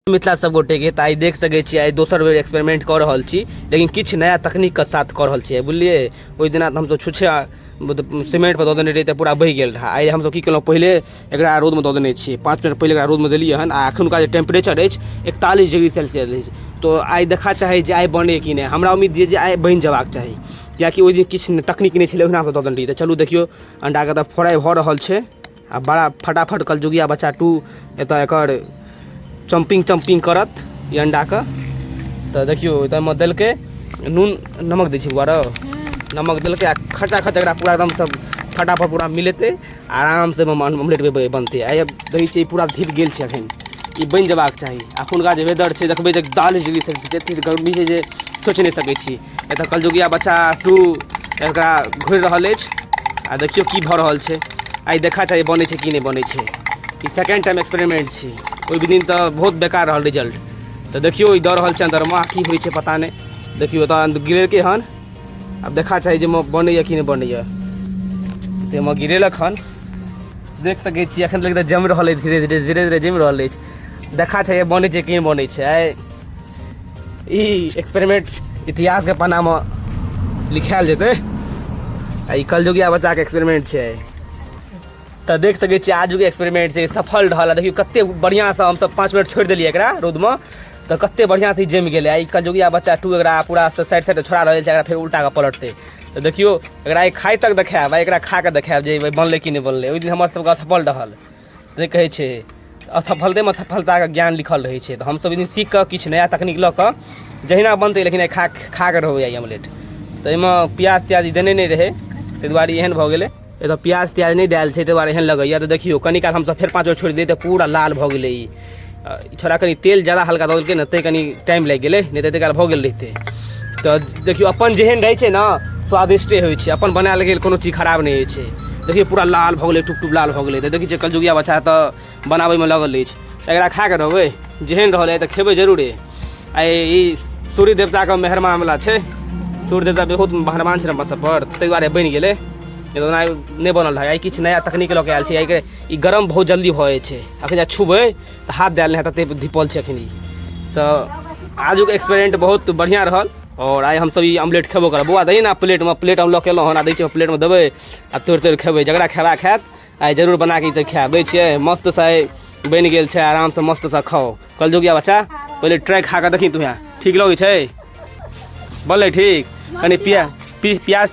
मिथिला सब गोटे के आई देख सके छी आई दोसर बेर एक्सपेरिमेंट कर रहल छी, लेकिन किछ नया तकनीक के साथ कर रहल छी। बुझलिए ओहि दिना हम सब छुछे सीमेंट पर दऽ देने रही, पूरा बहि गेल रहा। आई हम सब की केलहुँ, पहले एकरा रोद में दऽ देने छी, 5 मिनट पहले एकरा रोद में देलिए हन। आ एखुनका जे टेम्परेचर अछि 41 डिग्री सेल्सियस अछि। तो आई देखा चाहे जे आई बने कि नहीं। हमरा उम्मीद ये जे आई बनि जबाक चाही, कियाकि ओहि दिन किछु तकनीक नहीं छलै, ओहिना दऽ देने रही। तो चलू देखियो अंडा के तऽ फ्राई भऽ रहल छै आ बड़ा फटाफट कलजुगिया बच्चा 2 एतऽ एकर चम्पिंग करत ये अंडा का। तो देखियो में दिल के नून नमक दी गुआरा नमक दिल के खचा एकरा पूरा एकदम सब फटाफट पूरा मिलेते आराम से ऑमलेट बनते। आई अब दही छै पूरा धीप गेल छै, अखन ई बनि जबाक चाही। एखुनका जे वेदर छै देखबै जे 40 डिग्री सेल्सियस एतेक गर्मी छै जे सोचि नहीं सकै छी। एतऽ कलजुगिया बच्चा 2 एकरा घुरि रहल अछि आ देखियो की भऽ रहल छै। आई देखा चाही बनै छै कि नहीं बनै छै। ई सेकेंड टाइम एक्सपेरिमेंट छै, ओहि दिन तो बहुत बेकार रहल रिजल्ट। तो देखियो ई दऽ रहल छै अंदर में की होइ छै पता नहीं। देखियो तऽ गिरेलकै हन, अब देखा चाही जे बनैया कि नहीं बनैया। तो में गिरेलक हन, देख सकै छी एखन तक जम रहल है, धीरे धीरे जम रहल अछि। देखा चाही बनै छै कि नहीं बनै छै। आई ई एक्सपेरिमेंट इतिहास के पन्ना में लिखायल जेतै। आई कलजुगिया बच्चा के एक्सपेरिमेंट छै। तो देख सके छी आज के एक्सपेरिमेंट से सफल रहा। देखियो कते बढ़िया से हम सब 5 मिनट छोड़ दिलिए एकरा रोद में, तो कते बढ़िया से जम गए। आई कलजुगिया बच्चा 2 एकरा पूरा साइड छोड़ा रहे छै, फिर उल्टा के पलटते। तो देखियो एकरा खाई तक देखाब, एकरा खा के देखाब जे बनले कि नहीं बनले। ओहि दिन हमर सबके असफल रहल, तो कहे छै असफलते में सफलता के ज्ञान लिखल रहे छै। तो हम सब दिन सीख के किछु नया तकनीक लऽ के जहिना बनते, लेकिन खा के रहबै आई ऑमलेट। तो एहिमे प्याज त्याज देने नहीं रहे, ताहि दुआरे एहन भऽ गेलै। ये तो प्याज त्याज नहीं डाल छै, ताहि दुआरे एहन लगैया। तो देखियो कनी काल हम सब फिर 5 मिनट छोड़ दिए तो पूरा लाल भऽ गेलै। ई छोड़ा कनी तेल ज़्यादा हल्का दऽ देलकै ने, तै कनी टाइम लागि गेलै, नहीं तऽ काल भऽ गेल रहितै। तो देखियो अपन जेहन रहै छै ना स्वादिष्टे होइ छै, अपन बनायल गेल कोनो चीज खराब नहीं होइ छै। देखियो पूरा लाल भऽ गेलै, टुप लाल भऽ गेलै। तो देखै छियै कलजुगिया बच्चा तऽ बनाबै में लगल अछि। एकरा खा के रहबै, जेहन रहल है तो खेबै जरूरे। आई ई सूर्य देवता के मेहरबान मामला छै, सूर्य देवता बहुत मेहरबान छै हमरा सब पर, ताहि दुआरे बनि गेलै। नहीं बनल है। आई किछु नया तकनीक लऽ के आयल छै। आई ई गरम बहुत जल्दी भऽ जाइ छै, अखन जा छुबै तो हाथ डाल नहीं तते धिपल छै अखन। तो आजुक एक्सपेरिमेंट बहुत बढ़िया रहल। और आई हम सब ई ऑमलेट खेबो करब। बौआ दही ना प्लेट में, प्लेट हम लऽ के एलहुँ हन, आ दै छियै प्लेट में देबै आ तोड़ि खेबै। जकरा खेबाक हैत आई जरूर बना के ई खायब। दै छियै मस्त से आई बनि गेल छै, आराम से मस्त से खाओ। कलजुगिया बच्चा पहले ट्राई खा के देखी तुहें ठीक लगे छै, बनलै ठीक। कनी प्याज